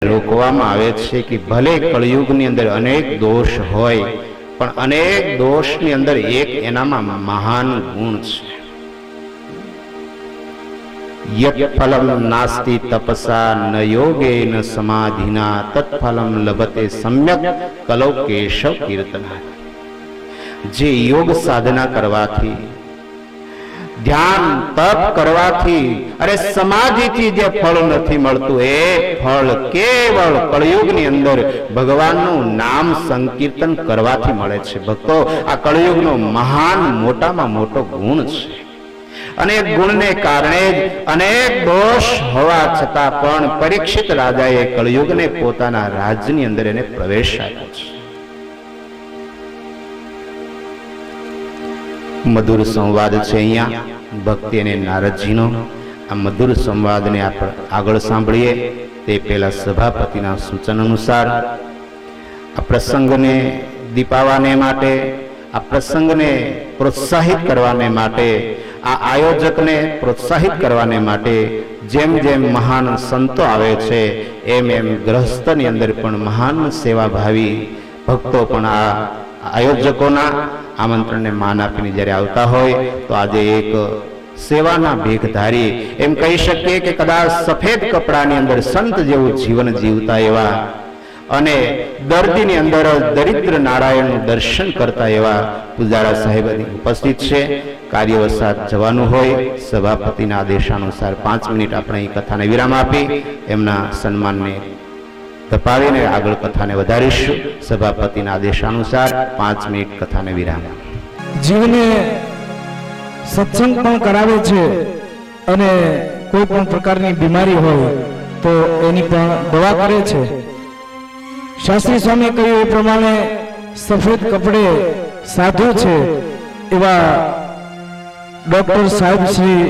રોકવામાં આવે છે કે ભલે કળયુગની અંદર અનેક દોષ હોય, પણ અનેક દોષની અંદર એક એનામાં મહાન ગુણ છે. યત ફલમ નાસ્તિ તપસા ન યોગે ન સમાધિના તત્ફલમ લભતે સમ્યક કલૌ કેશવ કીર્તના. જે યોગ સાધના કરવાથી, ધ્યાન તપ કરવાથી અરે સમાધિથી જે ફળ નથી મળતું, એ ફળ કેવળ કળયુગની અંદર ભગવાનનું નામ સંકીર્તન કરવાથી મળે છે. ભક્તો, આ કળયુગનો મહાન મોટામાં મોટો ગુણ છે. અને ગુણને કારણે જ અનેક દોષ હોવા છતાં પણ પરીક્ષિત રાજાએ કળયુગને પોતાના રાજ્યની અંદર એને પ્રવેશ આપ્યો છે. મધુર સંવાદ છે અહીંયા ભક્તિ અને નારદજીનો. આ મધુર સંવાદને આપણે આગળ સાંભળીએ તે પહેલા સભાપતિના સૂચન અનુસાર આ પ્રસંગને દીપાવાને માટે, આ પ્રસંગને પ્રોત્સાહિત કરવાને માટે, આ આયોજકને પ્રોત્સાહિત કરવાને માટે જેમ જેમ મહાન સંતો આવે છે એમ એમ ગ્રહસ્થની અંદર પણ મહાન સેવાભાવી ભક્તો પણ આ આયોજકોના આમંત્રણને માન આપીને જ્યારે આવતા હોય તો આજે એક સેવાના ભેખધારી એમ કહી શકીએ કે કદાચ સફેદ કપડાની અંદર સંત જેવું જીવન જીવતા એવા અને દર્દીની અંદર દરિદ્ર નારાયણનું દર્શન કરતા એવા પૂજારા સાહેબ ઉપસ્થિત છે. કાર્યવસાત જવાનું હોય, સભાપતિના આદેશાનુસાર 5 મિનિટ આપણે અહીં કથાને વિરામ આપી એમના સન્માનને તપાવીને આગળ કથાને વધારીશું. સભાપતિના આદેશાનુસાર 5 મિનિટ કથાને વિરામ. જીવને સત્સંગ પણ કરાવે છે અને કોઈ પણ પ્રકારની બીમારી હોય તો એની પણ દવા કરે છે. શાસ્ત્રી સ્વામી કહ્યું એ પ્રમાણે સફેદ કપડે સાધુ છે એવા ડોક્ટર સાહેબ શ્રી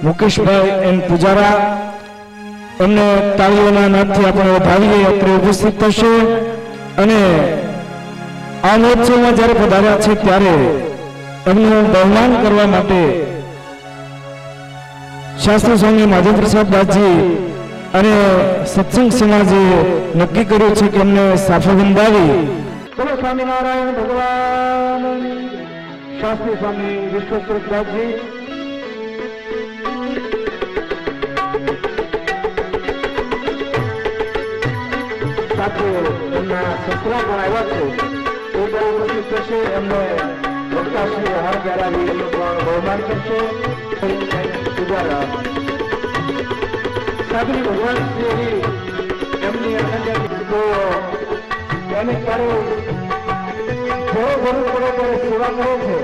મુકેશભાઈ એન પૂજારા, એમને તાળીઓના નાદથી આપણે વધાવીએ અત્રે ઉપસ્થિત થશે. અને આ મહોત્સવમાં જ્યારે પધાર્યા છે ત્યારે એમનું બહુમાન કરવા માટે શાસ્ત્રી સ્વામી માધવ પ્રસાદ દાસજી અને સત્સંગ સમાજે નક્કી કર્યું છે કે એમને સાફા બંધાવી. બોલો સ્વામિનારાયણ ભગવાન. શાસ્ત્રી સ્વામી વિશ્વેશ્વર દાસજી સાથે એમના સસરા પણ આવ્યા છે. એ બહુ ઉપસ્થિત થશે. એમને વક્તાશ્રી હાર ગરાવી એમનું પણ બહુમાન કરશે. પૂજારા સાબરી ભગવાન શ્રી એમની તો એને ક્યારે જેવો જરૂર પડે ત્યારે સેવા કરે છે.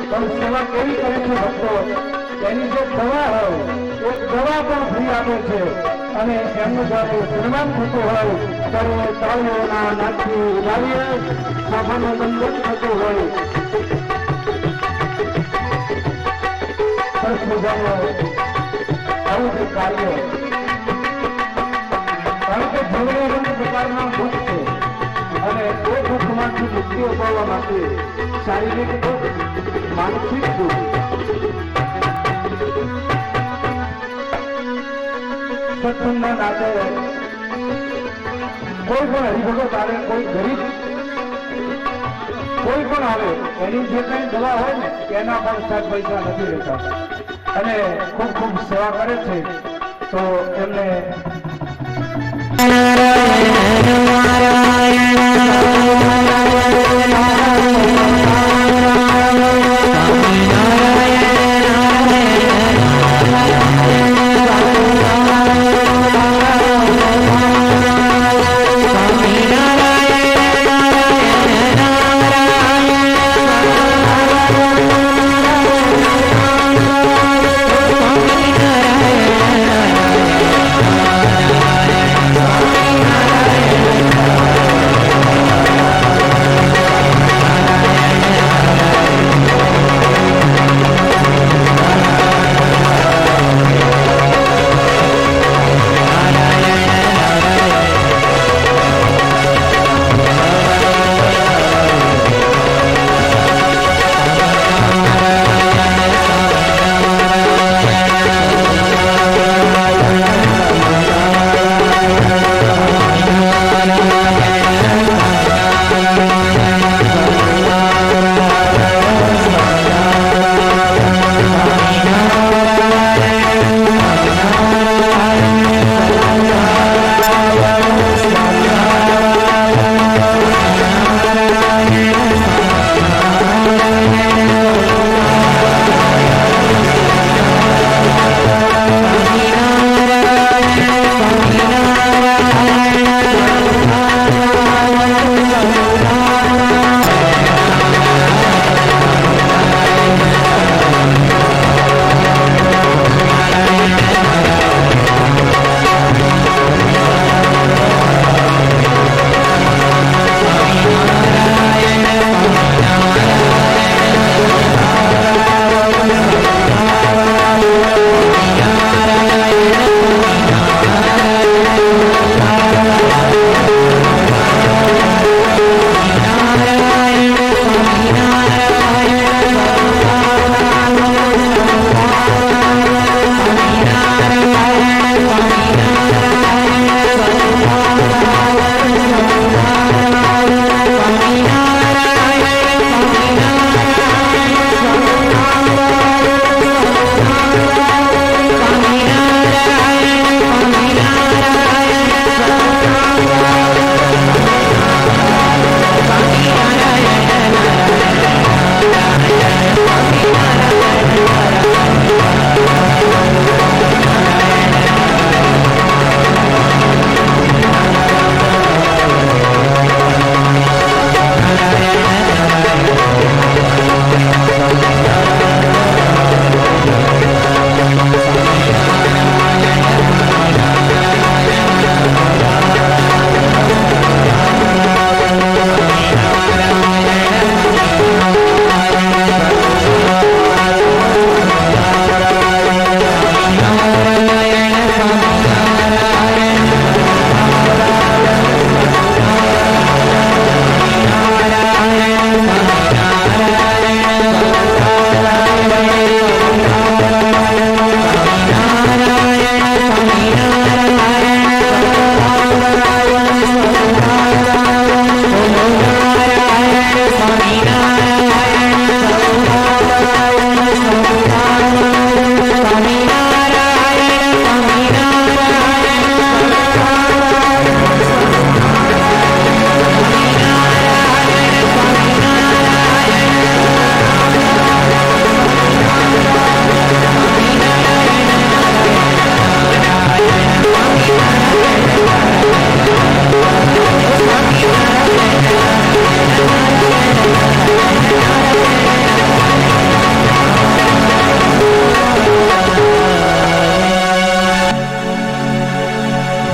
પણ સેવા કેવી કરે છે ભક્તો? એની જે દવા હોય એ દવા પણ ફ્રી આપે છે. અને એમનું જ્યારે સન્માન થતું હોય ત્યારે તાળીઓના નાદથી ઉડાવીએ, સાફાનો બંધન થતો હોય સરસ મજાનું આવું જ કાર્ય. કારણ કે જીવને અનેક પ્રકારના દુઃખ છે અને એ દુઃખમાંથી મુક્તિ અપાવવા માટે શારીરિક દુઃખ, માનસિક દુઃખ, સત્સંગના નાતે કોઈ પણ હરિભગત આવે, કોઈ ગરીબ કોઈ પણ આવે, એની જે કઈ દવા હોય ને એના પણ 7 પૈસા નથી રહેતા અને ખૂબ ખૂબ સેવા કરે છે. તો એમને Narayan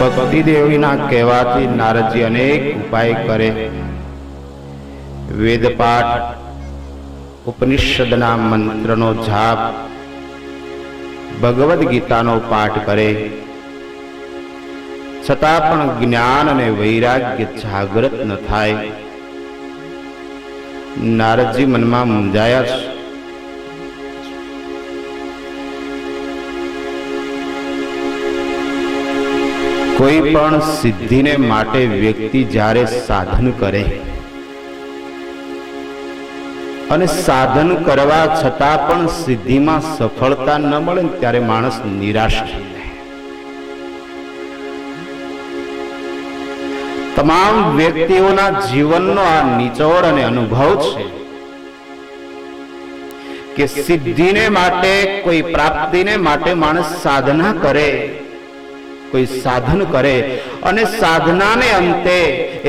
ભક્તિ દેવીના કહેવાથી નારદજી અનેક ઉપાય કરે. વેદપાઠ, ઉપનિષદના મંત્રનો જાપ, ભગવદ્ ગીતાનો પાઠ કરે, છતાં પણ જ્ઞાન અને વૈરાગ્ય જાગૃત ન થાય. નારદજી મનમાં મૂંઝાયા છે. કોઈ પણ સિદ્ધિને માટે વ્યક્તિ જ્યારે સાધન કરે અને સાધન કરવા છતાં પણ સિદ્ધિમાં સફળતા ન મળે ત્યારે માણસ નિરાશ થઈ જાય. તમામ વ્યક્તિઓના જીવનનો આ નિચોડ અને અનુભવ છે કે સિદ્ધિને માટે, કોઈ પ્રાપ્તિને માટે માણસ સાધના કરે, કોઈ સાધન કરે અને સાધનાને અંતે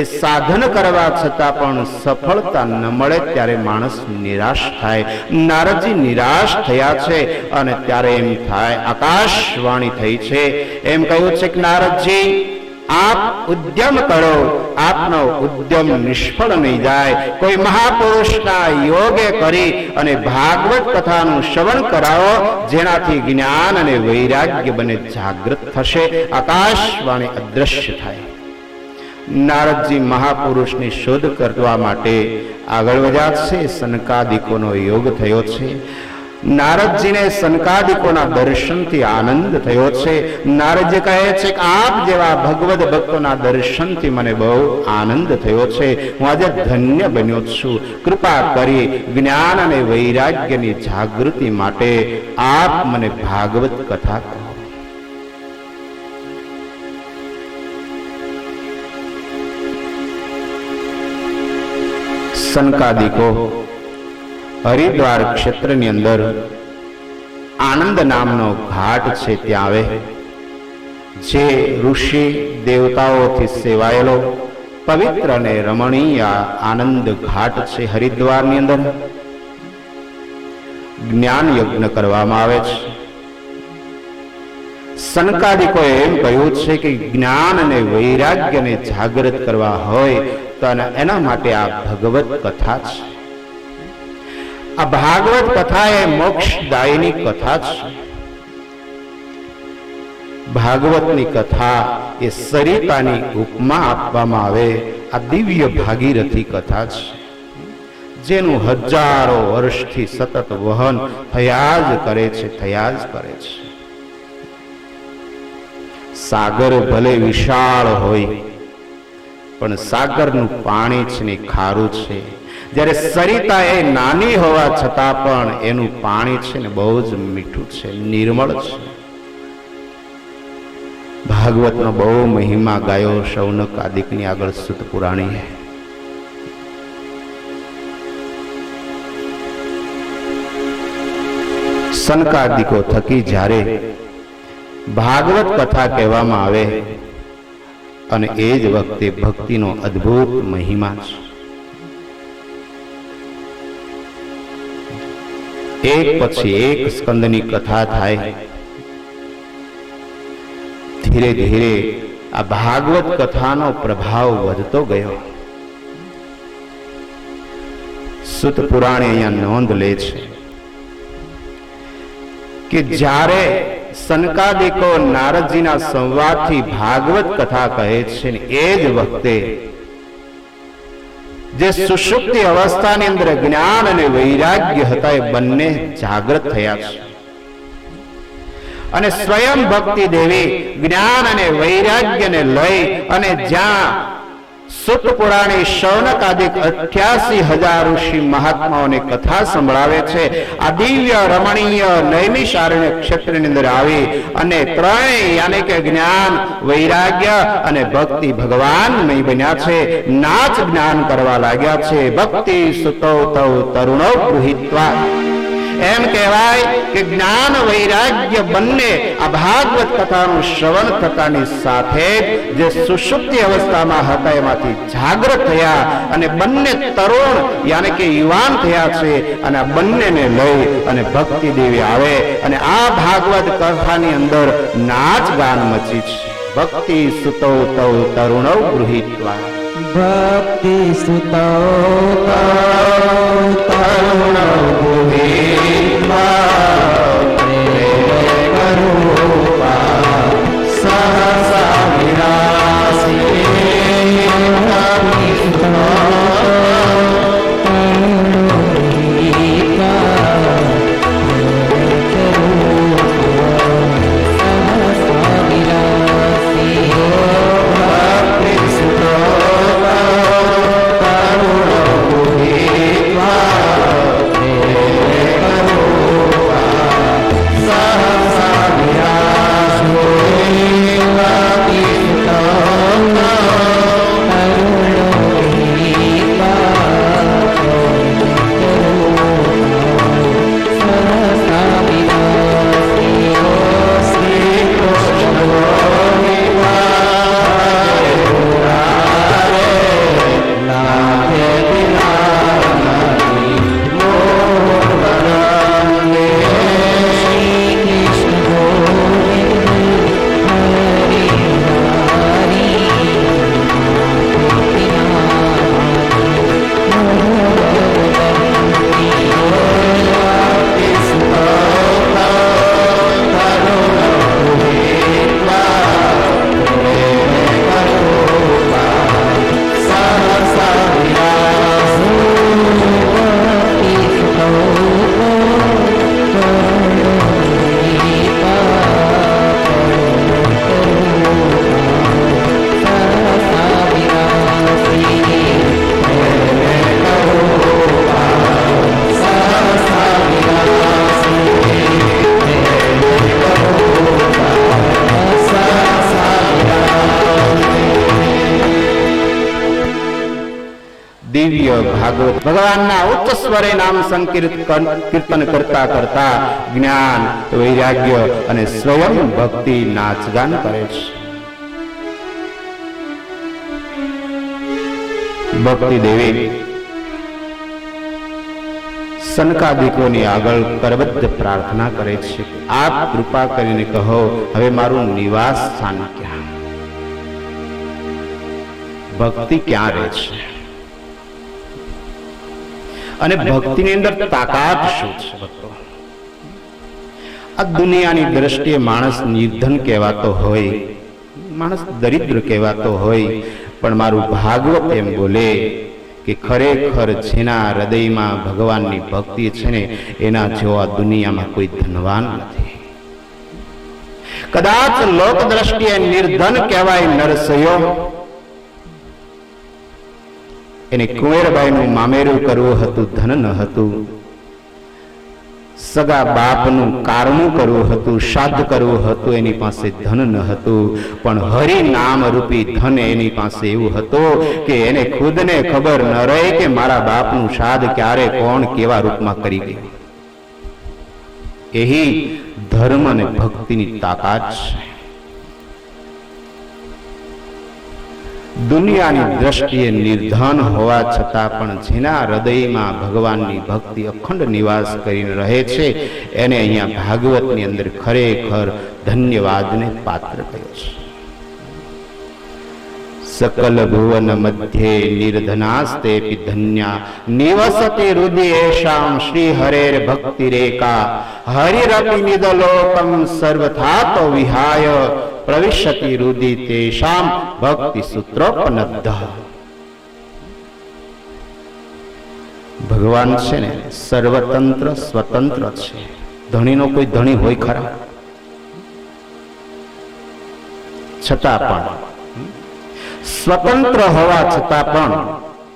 એ સાધન કરવા છતાં પણ સફળતા ન મળે ત્યારે માણસ નિરાશ થાય. નારદજી નિરાશ થયા છે અને ત્યારે એમ થાય, આકાશવાણી થઈ છે, એમ કહ્યું છે કે નારદજી, આપ ઉદ્યમ કરો, આપનો ઉદ્યમ નિષ્ફળ નહીં જાય. કોઈ મહાપુરુષના યોગે કરી અને ભાગવત કથાનું શ્રવણ કરાવો, જેનાથી જ્ઞાન અને વૈરાગ્ય બને જાગૃત થશે. આકાશવાણી અદ્રશ્ય થાય. નારદજી મહાપુરુષની શોધ કરવા માટે આગળ વધ્યા છે. સનકાદિકોનો યોગ થયો છે. નારદજીને સનકાદિકોના દર્શનથી આનંદ થયો છે. નારદજી કહે છે કે આપ જેવા ભગવદ ભક્તોના દર્શનથી મને બહુ આનંદ થયો છે. હું આજે ધન્ય બન્યો છું. કૃપા કરી જ્ઞાન અને વૈરાગ્યની જાગૃતિ માટે આપ મને ભાગવત કથા કહો. સનકાદિકો હરિદ્વાર ક્ષેત્રની અંદર આનંદ નામનો ઘાટ છે, ત્યાં આવે. જે ઋષિ દેવતાઓથી સેવાયેલો પવિત્ર અને રમણીય આનંદ ઘાટ છે. હરિદ્વારની અંદર જ્ઞાન યજ્ઞ કરવામાં આવે છે. સનકાદિકોએ એમ કહ્યું છે કે જ્ઞાન અને વૈરાગ્યને જાગૃત કરવા હોય તો એના માટે આ ભગવત કથા છે. આ ભાગવત કથા એ મોક્ષદાયીની કથા છે. ભાગવતની કથા એ સરિતાની ઉપમા આપવામાં આવે. આ દિવ્ય ભાગીરથી કથા છે, જેનું હજારો વર્ષથી સતત વહન થયા જ કરે છે, થયા જ કરે છે. સાગર ભલે વિશાળ હોય પણ સાગરનું પાણી છે ને ખારું છે. જ્યારે સરિતા એ નાની હોવા છતાં પણ એનું પાણી છે ને બહુ જ મીઠું છે, નિર્મળ છે. ભાગવતનો બહુ મહિમા ગાયો શૌનક આદિકની આગળ સુત પુરાણીએ. સનકાદિકો થકી જ્યારે ભાગવત કથા કહેવામાં આવે અને એ જ વખતે ભક્તિનો અદ્ભુત મહિમા છે. એક પછી એક સ્કંદની કથા થાય. ધીરે ધીરે આ ભાગવત કથાનો પ્રભાવ વધતો ગયો. સુત પુરાણે અહીંયા નોંધ લે છે કે જ્યારે સનકાદિકો નારદજીના સંવાદથી ભાગવત કથા કહે છે ને એ જ વખતે જે સુષુપ્તિ અવસ્થાની અંદર જ્ઞાન અને વૈરાગ્ય હતા એ બંને જાગૃત થયા છે. અને સ્વયં ભક્તિ દેવી જ્ઞાન અને વૈરાગ્યને લઈ અને જ્યાં સુત પુરાણી શૌનકાદિક 88,000 ઋષિ મહાત્માઓને કથા સંભળાવે છે, આ દિવ્ય રમણીય નૈમિષારણ્ય ક્ષેત્રની અંદર આવી અને ત્રણેય યાની કે જ્ઞાન, વૈરાગ્ય અને ભક્તિ ભગવાનમય બન્યા છે. નાચ જ્ઞાન કરવા લાગ્યા છે. ભક્તિ સુતો તૌ તરુણો ગૃહીત્વા. એમ કહેવાય કે જ્ઞાન વૈરાગ્ય બંને આ ભાગવત કથાનું શ્રવણ થતાની સાથે જે સુષુપ્તિ અવસ્થામાં હતા એમાંથી જાગૃત થયા અને બંને તરુણ યાની કે યુવાન થયા છે. અને આ બંનેને લઈ અને ભક્તિ દેવી આવે અને આ ભાગવત કથાની અંદર નાચ ગાન મચી છે. ભક્તિ સુતો તૌ તરુણૌ ગૃહીત્વા ભક્તિ સુતો તરુણો ગૃહીત્વા સહસા વિરાસી દિવ્ય ભાગવત ભગવાનના ઉચ્ચ સ્વરે નામ સંકીર્તન કરતા કરતા જ્ઞાન વૈરાગ્ય અને સ્વયં ભક્તિ નાચગાન કરે છે. ભક્તિ દેવી સનકાદિકોની આગળ કરબદ્ધ પ્રાર્થના કરે છે, આપ કૃપા કરીને કહો હવે મારું નિવાસ સ્થાન ક્યાં, ભક્તિ ક્યાં રહે છે અને ભક્તિની અંદર તાકાત શું છે. ભક્તો, આ દુનિયાની દ્રષ્ટિએ માણસ નિર્ધન કહેવાતો હોય, માણસ દરિદ્ર કહેવાતો હોય, પણ મારું ભાગવત એમ બોલે કે ખરેખર જેના હૃદયમાં ભગવાનની ભક્તિ છે ને એના જેવા દુનિયામાં કોઈ ધનવાન નથી. કદાચ લોક દ્રષ્ટિએ નિર્ધન કહેવાય નરસૈયો, એને કુંવરબાઈનું મામેરું કરવું હતું, ધન ન હતું. સગા બાપનું કારણું કરવું હતું, શ્રાદ્ધ કરવું હતું, એની પાસે ધન ન હતું. પણ હરિ નામ રૂપી ધન એની પાસે એવું હતું કે એને ખુદને ખબર ન રહે કે મારા બાપનું શ્રાદ્ધ ક્યારે કોણ કેવા રૂપમાં કરી ગયું. એહી ધર્મ અને ભક્તિની તાકાત છે. દુનિયાની દ્રષ્ટિએ નિર્ધન હોવા છતાં પણ જેના હૃદયમાં ભગવાનની ભક્તિ અખંડ નિવાસ કરીને રહે છે એને અહીંયા ભાગવતની અંદર ખરેખર ધન્યવાદને પાત્ર કહ્યો છે. સકલ ભુવન મધ્યે નિર્ધનાસ્તે ધન્યા નિવસતિ હૃદયેષામ શ્રી હરેર ભક્તિ રેકા હરિરપી નિદલોકમ સર્વથાતો વિહાય પ્રવિશતિ રુધિ તેષામ ભક્તિ સૂત્રોપનદ્ધ. ભગવાન છે ને સર્વતંત્ર સ્વતંત્ર છે. ધણીનો કોઈ ધણી હોય ખરા? છતાં પણ સ્વતંત્ર હોવા છતાં પણ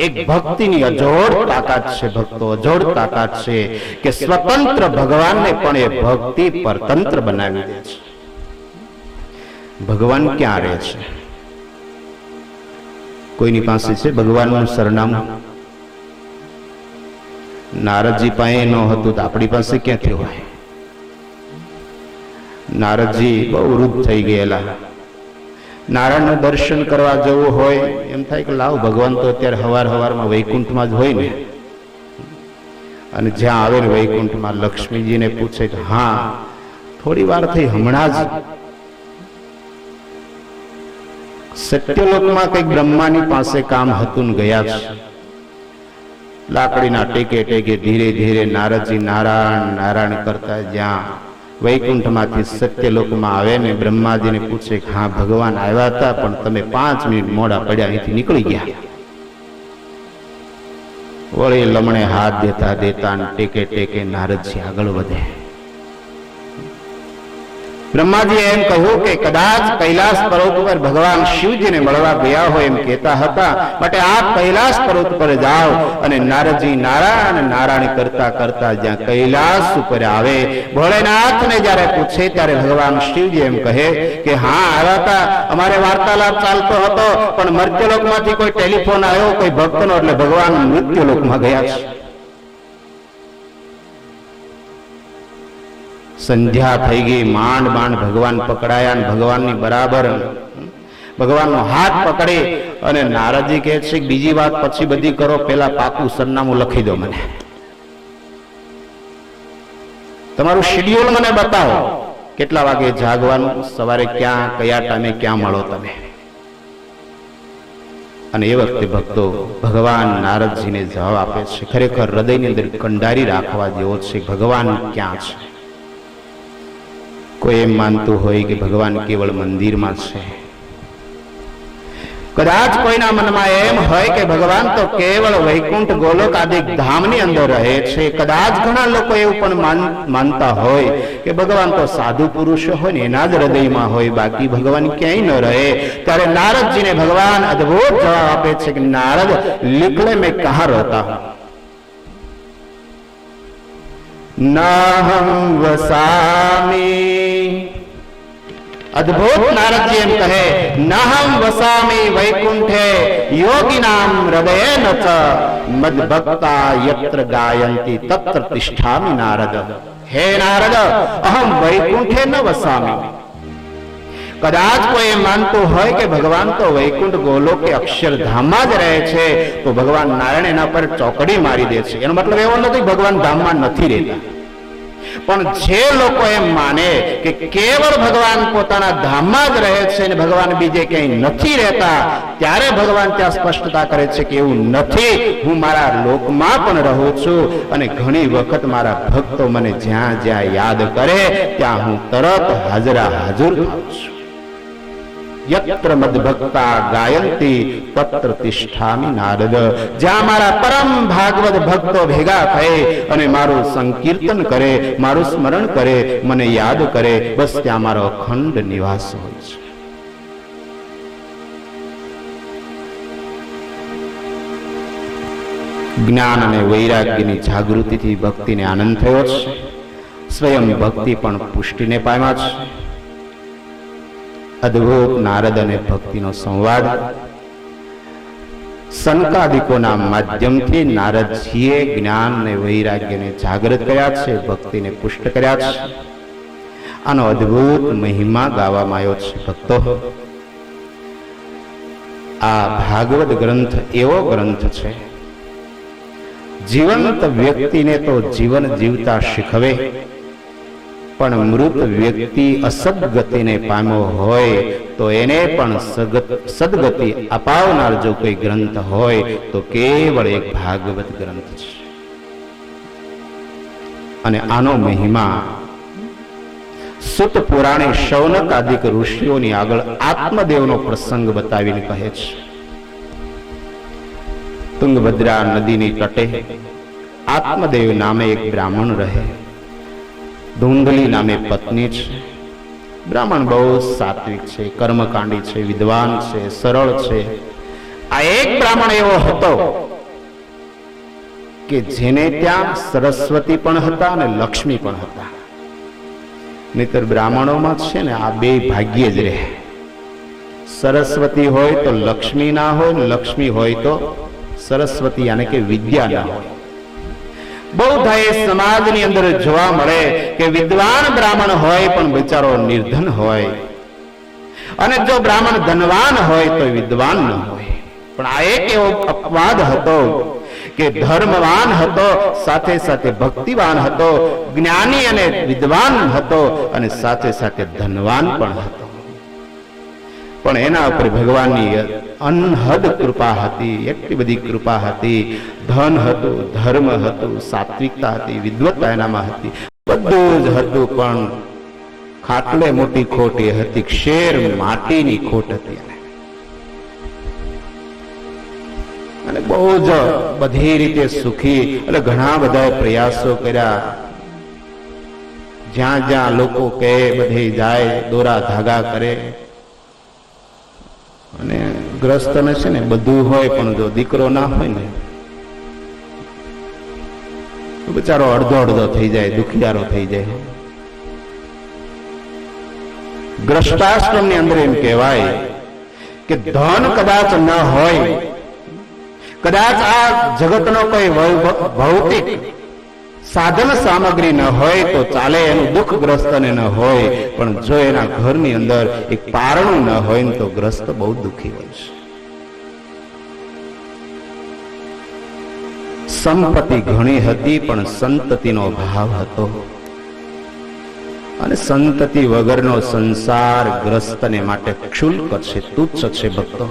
એક ભક્તિની અજોડ તાકાત છે. ભક્તો, અજોડ તાકાત છે કે સ્વતંત્ર ભગવાનને પણ એ ભક્તિ પરતંત્ર બનાવી દે છે. ભગવાન ક્યાં રહે છે? કોઈની પાસે છે ભગવાનનું સરનામું? નારદજી પાસે ન હતું તો આપણી પાસે ક્યાંથી હોય? નારદજી બહુ વૃદ્ધ થઈ ગયેલા. નારાયણનું દર્શન કરવા જવું હોય એમ થાય કે લાવ ભગવાન તો અત્યારે હવારમાં વૈકુંઠમાં જ હોય ને. અને જ્યાં આવે ને વૈકુંઠમાં લક્ષ્મીજીને પૂછે કે હા થોડી વાર થઈ, હમણાં જ સત્યલોકમાં કઈક બ્રહ્માની પાસે કામ હતું ને ગયા છે. લાકડીના ટેકે ટેકે ધીરે ધીરે નારદજી નારાયણ નારાયણ કરતા જ્યાં વૈકુંઠમાંથી સત્યલોકમાં આવે ને બ્રહ્માજીને પૂછે કે હા ભગવાન આવ્યા હતા પણ તમે 5 મિનિટ મોડા પડ્યા, અહીંથી નીકળી ગયા. વળી લમણે હાથ દેતા દેતા ટેકે ટેકે નારદજી આગળ વધે. બ્રહ્માજી એમ કહ્યું કે કદાચ કૈલાસ પર્વત પર ભગવાન શિવજીને મળવા ગયા હોય એમ કહેતા હતા, માટે આપ કૈલાસ પર્વત પર જાઓ. અને નારદજી નારાયણ નારાયણ કરતા કરતા જ્યાં કૈલાસ ઉપર આવે, ભોળેનાથને જ્યારે પૂછે ત્યારે ભગવાન શિવજી એમ કહે કે હા આવ્યા હતા, અમારે વાર્તાલાપ ચાલતો હતો પણ મર્ત્યલોકમાંથી કોઈ ટેલિફોન આવ્યો કોઈ ભક્તનો, એટલે ભગવાન મૃત્યુલોકમાં ગયા છે. સંધ્યા થઈ ગઈ, માંડ માંડ ભગવાન પકડાયા અને ભગવાનની બરાબર ભગવાનનો હાથ પકડી અને નારદજી કહે છે કે બીજી વાત પછી બધી કરો, પેલા પાકું સરનામું લખી દો, મને તમારું શેડ્યુલ મને બતાવો, કેટલા વાગે જાગવાનું, સવારે ક્યાં કયા ટાઈમે ક્યાં મળો તમે. અને એ વખતે ભક્તો ભગવાન નારદજીને જવાબ આપે છે, ખરેખર હૃદયની અંદર કંડારી રાખવા જેવો છે, ભગવાન ક્યાં છે. કોઈ એમ માનતું હોય કે ભગવાન કેવળ મંદિરમાં છે, કદાચ કોઈના મનમાં એમ હોય કે ભગવાન તો કેવળ વૈકુંઠ ગોલોક આદિ ધામની અંદર રહે છે. કદાચ ઘણા લોકો એવું પણ માનતા હોય કે ભગવાન તો સાધુ પુરુષો હોય ને એના જ હૃદયમાં હોય, બાકી ભગવાન ક્યાંય ન રહે. ત્યારે નારદજીને ભગવાન અદ્ભુત જવાબ આપે છે કે નારદ लिख ले मैं कहां रहता हूं, नाहं वसामि. अद्भुत नारदजी एम कहे नाहं वसामि वैकुंठे योगिनां हृदयेन च मद्भक्ता यत्र गायन्ति तत्र तिष्ठामि नारद. हे नारद अहम वैकुंठे न वसामि. कदाच कोई मानतो હોય કે ભગવાન તો વૈકુંઠ ગોલોક કે અક્ષરધામમાં જ રહે છે, તો ભગવાન નારાયણ એના પર ચોકડી મારી દે છે. એનો મતલબ એવો નથી ભગવાન ધામમાં નથી રહેતા, પણ જે લોકો એમ માને કે કેવળ ભગવાન પોતાના ધામમાં જ રહે છે અને ભગવાન બીજે ક્યાંય નથી રહેતા, ત્યારે ભગવાન ત્યાં સ્પષ્ટતા કરે છે કે એવું નથી, હું મારા લોકમાં પણ રહું છું અને ઘણી વખત મારા ભક્તો મને જ્યાં જ્યાં યાદ કરે ત્યાં હું તરત હાજરા હાજર થાઉં છું. यत्र मद्भक्ता गायन्ति तत्र तिष्ठामि नारद. જ્યાં મારા પરમ ભાગવત ભક્તો ભેગા થઈ અને મારું સંકીર્તન કરે, મારું સ્મરણ કરે, મને યાદ કરે, બસ ત્યાં મારો અખંડ નિવાસ હોય છે. જ્ઞાન અને વૈરાગ્યની જાગૃતિથી ભક્તિને આનંદ થયો છે, સ્વયં ભક્તિ પણ પુષ્ટિને પામ્યા છે. અદ્ભુત નારદ અને ભક્તિનો સંવાદ સંકાદિકોના માધ્યમથી નારદજીએ જ્ઞાન અને વૈરાગ્યને જાગૃત કર્યા છે, ભક્તિને પુષ્ટ કર્યા છે. આનો અદ્ભુત મહિમા ગાવામાં આવ્યો છે. ભક્તો, આ ભાગવત ગ્રંથ એવો ગ્રંથ છે, જીવંત વ્યક્તિને તો જીવન જીવતા શીખવે, પણ મૃત વ્યક્તિ અસદગતિને પામ્યો હોય તો એને પણ સદગતિ અપાવનાર જો કોઈ ગ્રંથ હોય તો કેવળ એક ભાગવત ગ્રંથ છે. અને આનો મહિમા સુત પુરાણે શૌનક આદિક ઋષિઓની આગળ આત્મદેવનો પ્રસંગ બતાવીને કહે છે. તુંગભદ્રા નદીની તટે આત્મદેવ નામે એક બ્રાહ્મણ રહે. ધૂંધલી નામે પત્ની છે. બ્રાહ્મણ બહુ સાત્વિક છે, કર્મકાંડી છે, વિદ્વાન છે, સરળ છે. આ એક બ્રાહ્મણ એવો હતો કે જેને ત્યાં સરસ્વતી પણ હતા અને લક્ષ્મી પણ હતા. નહીતર બ્રાહ્મણોમાં છે ને આ બે ભાગ્યે જ રહે. સરસ્વતી હોય તો લક્ષ્મી ના હોય, ને લક્ષ્મી હોય તો સરસ્વતી યાને કે વિદ્યા ના હોય. બૌદ્ધ સમાજની અંદર જોવા મળે કે વિદ્વાન બ્રાહ્મણ હોય પણ બિચારો નિર્ધન હોય, અને જો બ્રાહ્મણ ધનવાન હોય તો વિદ્વાન ન હોય. પણ આ એક એવો અપવાદ હતો કે ધર્મવાન હતો, સાથે સાથે ભક્તિવાન હતો, જ્ઞાની અને વિદ્વાન હતો, અને સાથે સાથે ધનવાન પણ હતો. પણ એના ઉપર ભગવાનની અનહદ કૃપા હતી, એટલી બધી કૃપા હતી. ધન હતું, ધર્મ હતું, સાત્વિકતા હતી, વિદ્વત્તા એનામાં હતી, બધું જ હતું. પણ ખાટલે મોટી ખોટ એ હતી, ક્ષેર માટીની ખોટ હતી. અને બહુ જ બધી રીતે સુખી, એટલે ઘણા બધા પ્રયાસો કર્યા. જ્યાં જ્યાં લોકો કહે બધે જાય, દોરા ધાગા કરે. અને ગ્રસ્તને છે ને બધું હોય, પણ જો દીકરો ના હોય ને તો બિચારો અડધો અડધો થઈ જાય, દુખિયારો થઈ જાય. ગ્રસ્તાશ્રમ ની અંદર એમ કહેવાય કે ધન કદાચ ન હોય, કદાચ આ જગતનો કોઈ ભૌતિક સાધન સામગ્રી ન હોય તો ચાલે, એનું દુઃખ ગ્રસ્તને ન હોય. પણ જો એના ઘરની અંદર એક પારણું ન હોય ને તો ગ્રસ્ત બહુ દુઃખી હોય છે. સંપત્તિ ઘણી હતી, પણ સંતતિનો ભાવ હતો. અને સંતતિ વગરનો સંસાર ગ્રસ્તને માટે ક્ષુલ્ક છે, તુચ્છ છે. ભક્તો,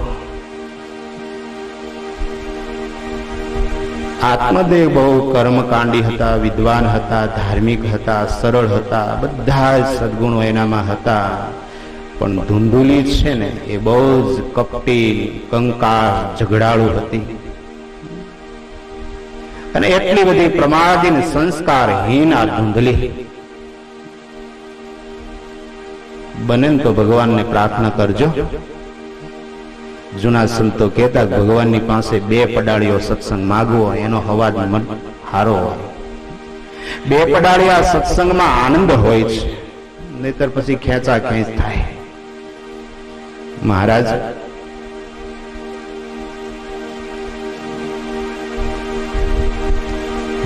આત્મદેવ બહુ કર્મકાંડી હતા, વિદ્વાન હતા, ધાર્મિક હતા, સરળ હતા, બધા જ સદગુણો એનામાં હતા. પણ ધુંધુલી છે ને એ બહુ જ કપટી, કંકાળ, ઝઘડાળુ હતી. અને એટલી બધી પ્રમાદીન, સંસ્કારહીન આ ધુંધલી. બને તો ભગવાનને પ્રાર્થના કરજો. જૂના સંતો કહેતા ભગવાનની પાસે 2 પડાળીઓ સત્સંગ માગવો, એનો અવાજ મન હારો હોય. 2 પડાળીયા સત્સંગમાં આનંદ હોય છે, નહીતર પછી ખેંચા ખેંચ થાય. મહારાજ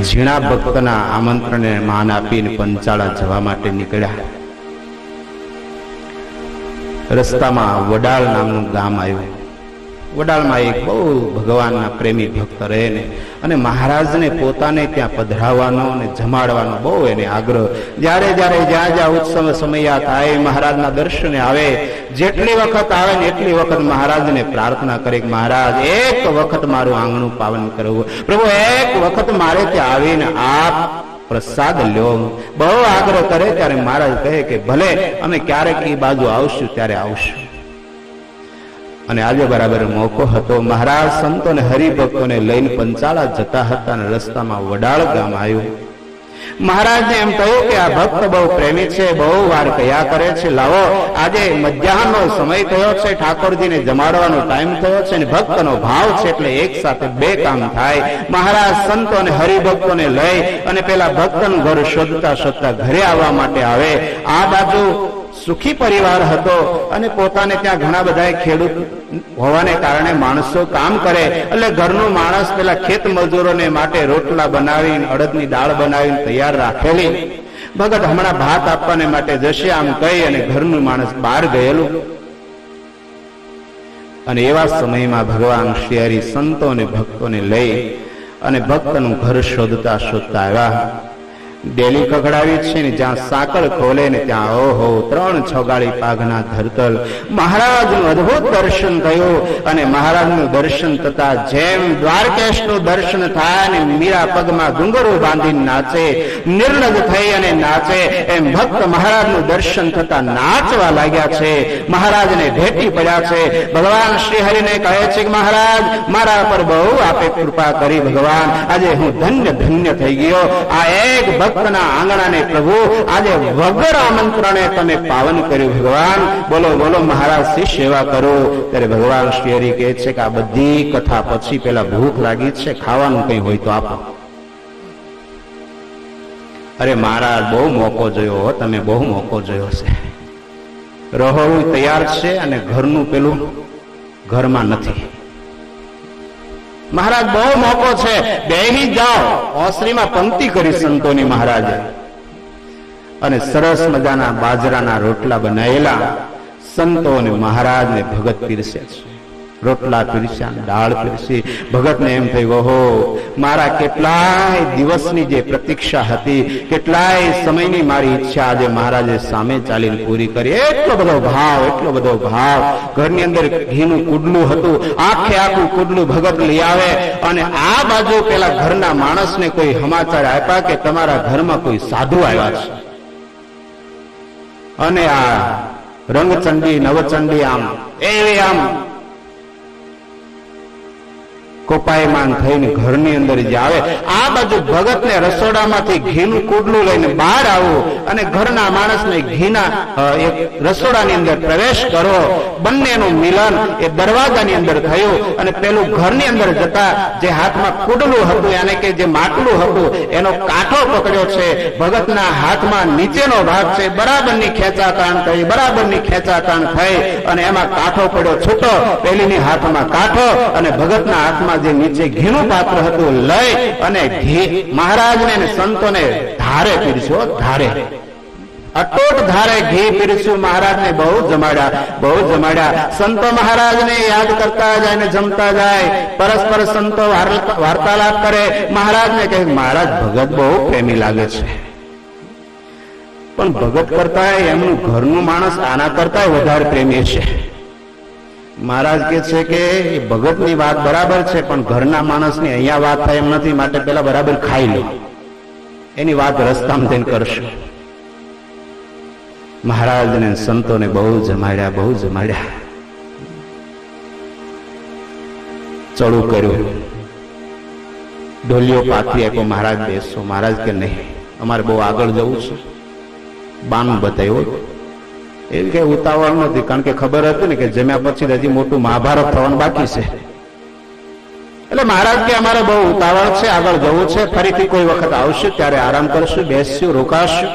ઝીણા ભક્તના આમંત્રણને માન આપીને પંચાળા જવા માટે નીકળ્યા. રસ્તામાં વડાળ નામનું ગામ આવ્યું. વડાળમાં એક બહુ ભગવાનના પ્રેમી ભક્ત રહે ને, અને મહારાજને પોતાને ત્યાં પધરાવવાનો અને જમાડવાનો બહુ એને આગ્રહ. જ્યારે જ્યારે જ્યાં જ્યાં ઉત્સવ સમયા થાય, મહારાજના દર્શને આવે, જેટલી વખત આવે ને એટલી વખત મહારાજને પ્રાર્થના કરે કે મહારાજ એક વખત મારું આંગણું પાવન કરવું, પ્રભુ એક વખત મારે ત્યાં આવીને આપ પ્રસાદ લ્યો. બહુ આગ્રહ કરે ત્યારે મહારાજ કહે કે ભલે, અમે ક્યારેક એ બાજુ આવશું ત્યારે આવશું. અને આજે બરાબર મોકો હતો. મહારાજ સંતો અને હરિભક્તોને લઈને પંચાળા જતા હતા અને રસ્તામાં વડાળ ગામ આવ્યું. મહારાજને એમ કહ્યું કે આ ભક્ત બહુ પ્રેમી છે, બહુ વાર કયા કરે છે, લાવો આજે મધ્યાહનનો સમય થયો છે, ઠાકોરજીને જમાડવાનો ટાઈમ થયો છે, અને ભક્તનો ભાવ છે, એટલે એક સાથે 2 કામ થાય. મહારાજ સંતો અને હરિભક્તોને લઈ અને પેલા ભક્તનું ઘર શોધતા શોધતા ઘરે આવવા માટે આવે. આ બાજુ સુખી પરિવાર હતો, અને પોતાને ત્યાં ઘણા બધા ખેડૂત હોવાને કારણે માણસો કામ કરે, એટલે ઘરનું માણસ પેલા ખેત મજૂરોને માટે રોટલા બનાવીને, અડદની દાળ બનાવીને તૈયાર રાખેલી. ભગત હમણાં ભાત આપવાને માટે જશે આમ કહી અને ઘરનું માણસ બહાર ગયેલું. અને એવા સમયમાં ભગવાન શ્રી હરિ સંતો અને ભક્તોને લઈ અને ભક્તનું ઘર શોધતા શોધતા આવ્યા. ડેલી કકડાવી છે ને જ્યાં સાંકળ ખોલે ને ત્યાં ઓહો 3 છોગાળી પાઘના ધરતલ. મહારાજનું અદભુત દર્શન થયું. અને મહારાજનું દર્શન થતા જેમ દ્વારકેશનું દર્શન થાય ને મીરા પગમાં ઘુંઘરું બાંધીને નાચે, નિર્લજ થઈ અને નાચે, એમ ભક્ત મહારાજનું દર્શન થતા નાચવા લાગ્યા છે, મહારાજને ભેટી પડ્યા છે. ભગવાન શ્રી હરિને કહે છે કે મહારાજ મારા પર બહુ આપે કૃપા કરી, ભગવાન આજે હું ધન્ય ધન્ય થઈ ગયો. આ એક ભક્તના આંગણાને પ્રભુ આજે વગર આમંત્રણે તમે પાવન કર્યું. ભગવાન બોલો બોલો મહારાજ થી સેવા કરો. ત્યારે ભગવાન શ્રી હરિ કહે છે કે આ બધી કથા પછી પેલા ભૂખ લાગી છે, ખાવાનું કઈ હોય તો આપો. અરે મહારાજ બહુ મોકો જોયો, તમે બહુ મોકો જોયો છે. રહોડું તૈયાર છે અને ઘરનું પેલું ઘરમાં નથી. મહારાજ બહુ મોકો છે, બેહી જાઓ. ઓસરીમાં પંક્તિ કરી સંતોની મહારાજે, અને સરસ મજાના બાજરાના રોટલા બનાવેલા સંતો અને મહારાજને ભગત પીરસે છે. રોટલા પીરસ્યા, દાળ પીરસી. ભગતને એમ થયું, ઓહો, મારા કેટલાય દિવસની જે પ્રતીક્ષા હતી, કેટલાય સમયની મારી ઈચ્છા આજે મહારાજે સામે ચાલીને પૂરી કરી. એટલો બધો ભાવ, એટલો બધો ભાવ. ઘરની અંદર ઘીનું કુડલું હતું, આખે આખું કુડલું ભગત લઈ આવે અને આ બાજુ પેલા ઘરના માણસને કોઈ સમાચાર આપ્યા કે તમારા ઘરમાં કોઈ સાધુ આવ્યા છે. અને આ રંગચંડી નવચંડી આમ એવી આમ કોપાયમાન થઈને ઘરની અંદર જે આવે, આ બાજુ ભગતને રસોડામાંથી ઘીનું કુડલું લઈને બહાર આવવું અને ઘરના માણસને ઘીના એક રસોડાની અંદર પ્રવેશ કરો, બંનેનું મિલન એ દરવાજાની અંદર થયું. અને પેલું ઘરની અંદર જતા જે હાથમાં કુડલું હતું, યાને કે જે માટલું હતું, એનો કાંઠો પકડ્યો છે. ભગતના હાથમાં નીચેનો ભાગ છે, બરાબરની ખેંચાતાણ થઈ, બરાબરની ખેંચાતાણ થઈ અને એમાં કાંઠો પડ્યો છૂટો. પેલીની હાથમાં કાંઠો અને ભગતના હાથમાં જે નીચે ઘીનું પાત્ર હતું લઈ અને ઘી મહારાજને અને સંતોને ધારે પીરસ્યો. ધારે, અટોટ ધારે ઘી પીરસ્યું. મહારાજને બહુ જમાડ્યા, બહુ જમાડ્યા. સંતો મહારાજને યાદ કરતા જાય ને જમતા જાય. પરસ્પર સંતો વાર્તાલાપ કરે. મહારાજને કહે, મહારાજ ભગત બહુ પ્રેમી લાગે છે, પણ ભગત કરતા એમનું ઘરનું માણસ આના કરતા વધારે પ્રેમી છે. મહારાજ કે છે કે ભગતની વાત બરાબર છે, પણ ઘરના માણસની અહીંયા વાત થાય એમ નથી, માટે પેલા બરાબર ખાઈ લો, એની વાત રસ્તામાં થઈને કરશું. મહારાજને સંતોને બહુ જમાડ્યા, બહુ જમાડ્યા. ચડું કર્યું, ઢોલિયો પાથરી આપ્યો. મહારાજ બેસો. મહારાજ કે નહીં, અમારે બહુ આગળ જવું છે. બાનું બતાવ્યું. એવી કઈ ઉતાવળ નથી, કારણ કે ખબર હતી ને કે જમ્યા પછી હજી મોટું મહાભારત થવાનું બાકી છે. એટલે મહારાજ કે અમારે બહુ ઉતાવળ છે, આગળ જવું છે, ફરીથી કોઈ વખત આવશું ત્યારે આરામ કરશું, બેસશું, રોકાશું.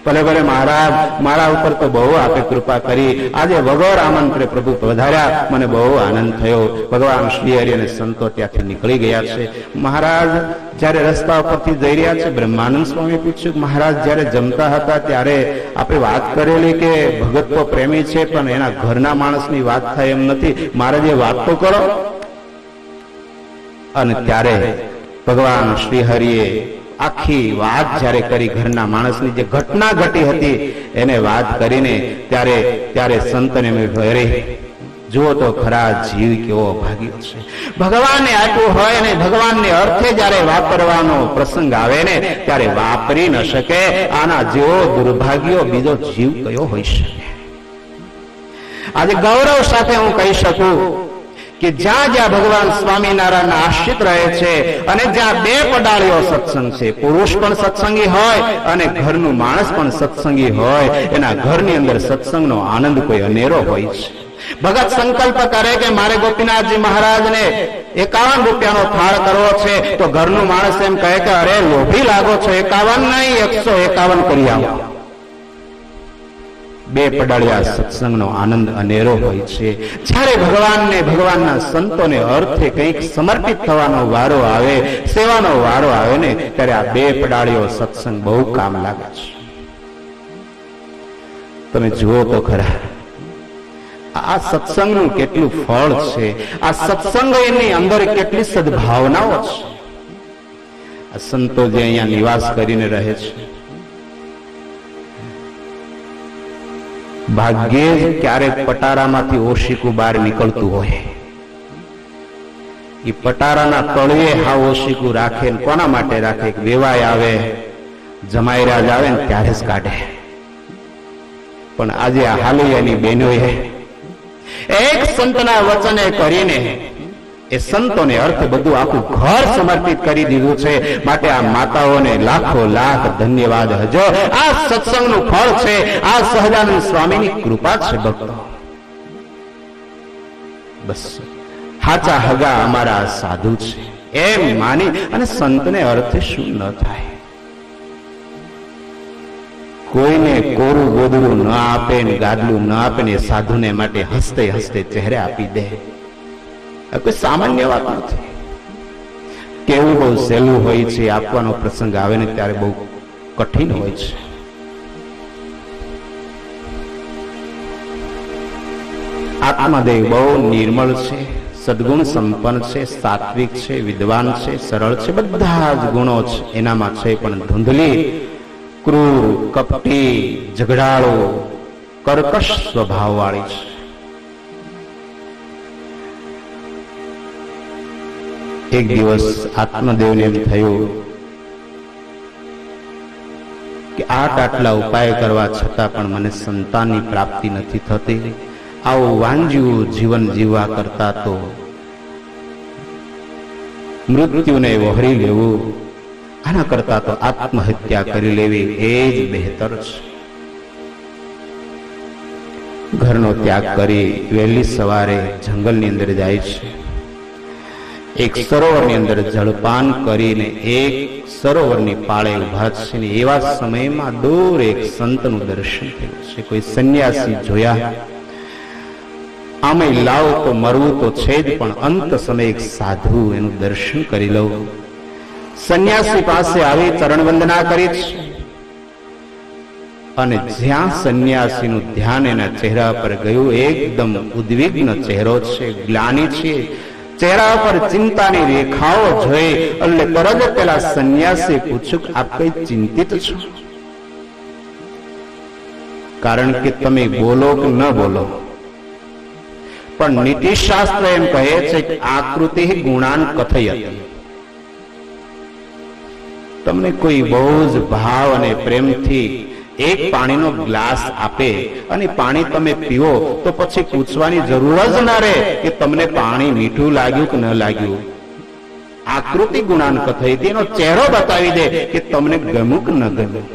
ભલે ભલે મહારાજ, મારા ઉપર તો બહુ આપે કૃપા કરી. આજે વગર આમંત્રે પ્રભુ પધાર્યા, મને બહુ આનંદ થયો. ભગવાન શ્રી હરિ અને સંતો ત્યાંથી નીકળી ગયા છે. મહારાજ જયારે રસ્તા ઉપરથી જઈ રહ્યા છે, બ્રહ્માનંદ સ્વામી પૂછ્યું, મહારાજ જયારે જમતા હતા ત્યારે આપણે વાત કરેલી કે ભગત તો પ્રેમી છે, પણ એના ઘરના માણસની વાત થાય એમ નથી. મહારાજ એ વાત તો કરો. અને ત્યારે ભગવાન શ્રી હરિએ આખી વાત જયારે કરી, ઘરના માણસની જે ઘટના ઘટી હતી એને વાત કરીને ત્યારે સંતને અરે જુઓ તો ખરા, જીવ કેવો ભાગ્યો છે. ભગવાને આપ્યું હોય અને ભગવાનને અર્થે જયારે વાપરવાનો પ્રસંગ આવે ને ત્યારે વાપરી ન શકે. આના જેવો દુર્ભાગ્યો બીજો જીવ કયો હોઈ શકે? આજે ગૌરવ સાથે હું કહી શકું કે જ્યાં જ્યાં ભગવાન સ્વામિનારાયણ આશ્રિત રહે છે અને જ્યાં બે પડાળીઓ સત્સંગ છે, પુરુષ પણ સત્સંગી હોય અને ઘરનું માણસ પણ સત્સંગી હોય, એના ઘરની અંદર સત્સંગનો આનંદ કોઈ અનેરો હોય છે. ભગત સંકલ્પ કરે કે મારે ગોપીનાથજી મહારાજને 51 રૂપિયાનો થાળ કરવો છે, તો ઘરનું માણસ એમ કહે કે અરે લોભી લાગો છો, 51 નહીં 151 કરી આવો. બે પડાળિયા સત્સંગનો આનંદ અનેરો હોય છે. જ્યારે ભગવાનને, ભગવાનના સંતોને અર્થે કંઈક સમર્પિત થવાનો વારો આવે, સેવાનો વારો આવે ને ત્યારે આ બે પડાળીઓ સત્સંગ બહુ કામ લાગે છે. તમે જુઓ તો ખરા, આ સત્સંગનું કેટલું ફળ છે. આ સત્સંગ એની અંદર કેટલી સદભાવનાઓ છે. આ સંતો જે અહીંયા નિવાસ કરીને રહે છે, ભાગ્યે જ ક્યારેક પટારામાંથી ઓશિકું બહાર નીકળતું હોય. એ પટારાના તળિયે હા ઓશિકું રાખે. કોના માટે રાખે? વેવાય આવે, જમાઈરાજ આવે ને ત્યારે જ કાઢે. પણ આજે આ હાલૈયાની બહેનોએ એક સંતના વચને કરીને એ સંતોને અર્થ બધું આખું ઘર સમર્પિત કરી દીધું છે. માટે આ માતાઓને લાખો લાખ ધન્યવાદ. હજો આ સત્સંગનું ફળ છે, આ સહજાનંદ સ્વામીની કૃપા છે. ભક્તો, બસ હાચા હગા અમારા સાધુ છે એમ માની અને સંતને અર્થે શું ન થાય. કોઈને કોરું ગોદડું ન આપે ને ગાદલું ન આપે ને સાધુને માટે હસતે હસતે ચહેરે આપી દે. કોઈ સામાન્ય વાત નથી. કેવું બહુ સહેલું હોય છે, આપવાનો પ્રસંગ આવે ને ત્યારે બહુ કઠિન હોય છે. આત્મદેવ બહુ નિર્મળ છે, સદગુણ સંપન્ન છે, સાત્વિક છે, વિદ્વાન છે, સરળ છે, બધા જ ગુણો છે એનામાં છે, પણ ધુંધલી, ક્રૂર, કપટી, ઝઘડાળો, કર્કશ સ્વભાવ વાળી છે. એક દિવસ આત્મદેવને એમ થયું કે આટલા ઉપાય કરવા છતાં પણ મને સંતાનની પ્રાપ્તિ નથી થતી. આવું વાંજ્યું જીવન જીવવા કરતા તો મૃત્યુને વહોરી લેવું, આના કરતા તો આત્મહત્યા કરી લેવી એ જ બહેતર છે. ઘરનો ત્યાગ કરી વહેલી સવારે જંગલની અંદર જાય છે. એક સરોવરની અંદર જળપાન કરીને એક સરોવરની પાળે ઉભા છે ને એવા સમયમાં દૂર એક સંતનું દર્શન થયું છે. કોઈ સંન્યાસી જોયા. આમે લાવ તો મરવું તો છે જ, પણ અંત સમય એક સાધુ એનું દર્શન કરી લઉં. સંન્યાસી પાસે આવી ચરણ વંદના કરી છે અને જ્યાં સંન્યાસીનું ધ્યાન એના ચહેરા પર ગયું, એકદમ ઉદ્વિગ્ન ચહેરો છે, ગ્લાનિ છે, ચહેરા પર ચિંતાની રેખાઓ જોઈ એટલે તરત પેલા સંન્યાસી પૂછ્યું કે આપ કઈ ચિંતિત છો? કારણ કે તમે બોલો કે ન બોલો, પણ નીતિશાસ્ત્ર એમ કહે છે કે આકૃતિ ગુણાન કથયતિ. તમને કોઈ બહુ જ ભાવ અને પ્રેમથી એક પાણીનો ગ્લાસ આપે અને પાણી તમે પીવો તો પછી પૂછવાની જરૂર જ ના રહે કે તમને પાણી મીઠું લાગ્યું કે ન લાગ્યું. આકૃતિ ગુણાન કથયતિ, એનો ચહેરો બતાવી દે કે તમને ગમ્યું કે ન ગમ્યું.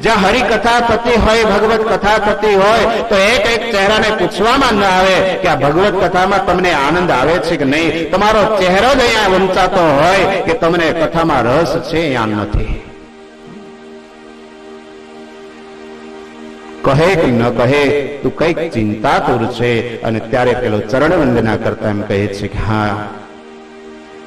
જ્યાં હરિકથા થતી હોય, ભગવત કથા થતી હોય તો એક ચહેરાને પૂછવામાં ન આવે કે આ ભગવત કથામાં તમને આનંદ આવે છે કે નહીં. તમારો ચહેરો જ અહીંયા વંચાતો હોય કે તમને કથામાં રસ છે યા નથી. કહે કે ન કહે, તું કઈક ચિંતાતુર છે. અને ત્યારે પેલો ચરણ વંદના કરતા એમ કહે છે કે હા,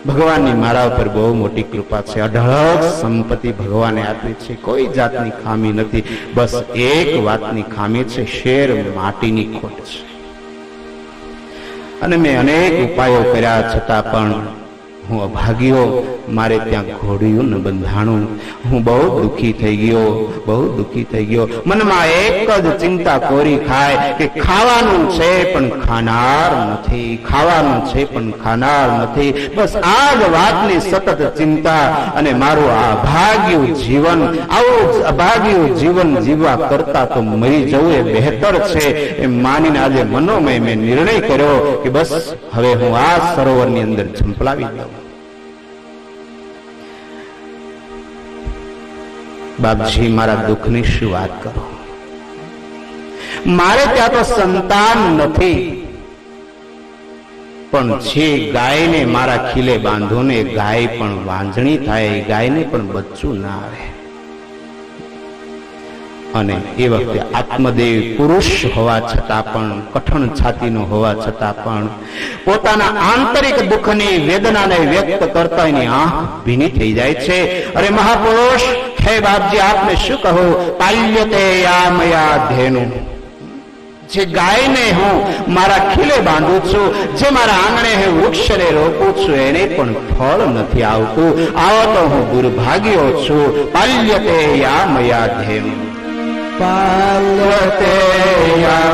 ભગવાનની મારા ઉપર બહુ મોટી કૃપા છે, અઢળક સંપત્તિ ભગવાને આપી છે, કોઈ જાતની ખામી નથી. બસ એક વાતની ખામી છે, શેર માટીની ખોટ છે. અને મેં અનેક ઉપાયો કર્યા છતાં પણ હું અભાગ્યો, મારે ત્યાં ઘોડિયું ન બંધાણું. હું બહુ દુઃખી થઈ ગયો, બહુ દુઃખી થઈ ગયો. મનમાં એક જ ચિંતા કોરી ખાય કે ખાવાનું છે પણ ખાનાર નથી, ખાવાનું છે પણ ખાનાર નથી. બસ આ જ વાતની સતત ચિંતા. અને મારું આ અભાગ્યું જીવન, આવું અભાગ્યું જીવન જીવવા કરતા તો મરી જવું એ બહેતર છે એમ માનીને આજે મનોમય મેં નિર્ણય કર્યો કે બસ હવે હું આ સરોવરની અંદર ઝંપલાવી દઉં. બાપજી, મારા દુઃખની શું વાત કરો. મારે ત્યાં તો સંતાન નથી, પણ જે ગાયને મારા ખીલે બાંધો ને ગાય પણ વાંજણી થાય, ગાયને પણ બચ્ચું ના આવે. અને એ વખતે આત્મદેવ પુરુષ હોવા છતાં પણ, કઠણ છાતીનો હોવા છતાં પણ પોતાના આંતરિક દુઃખની વેદનાને વ્યક્ત કરતા એની આંખ ભીની થઈ જાય છે. અરે મહાપુરુષ, હે બાપજી, આપને શું કહું. પાલ્યતે યામયા ધેનુ, જે ગાયને હું મારા ખીલે બાંધું છું, જે મારા આંગણે હું વૃક્ષને રોપું છું, એને પણ ફળ નથી આવતું. આવો તો હું દુર્ભાગ્યો છું. પાલ્યતે યામયા ધેનુ, પાલ્યતે યા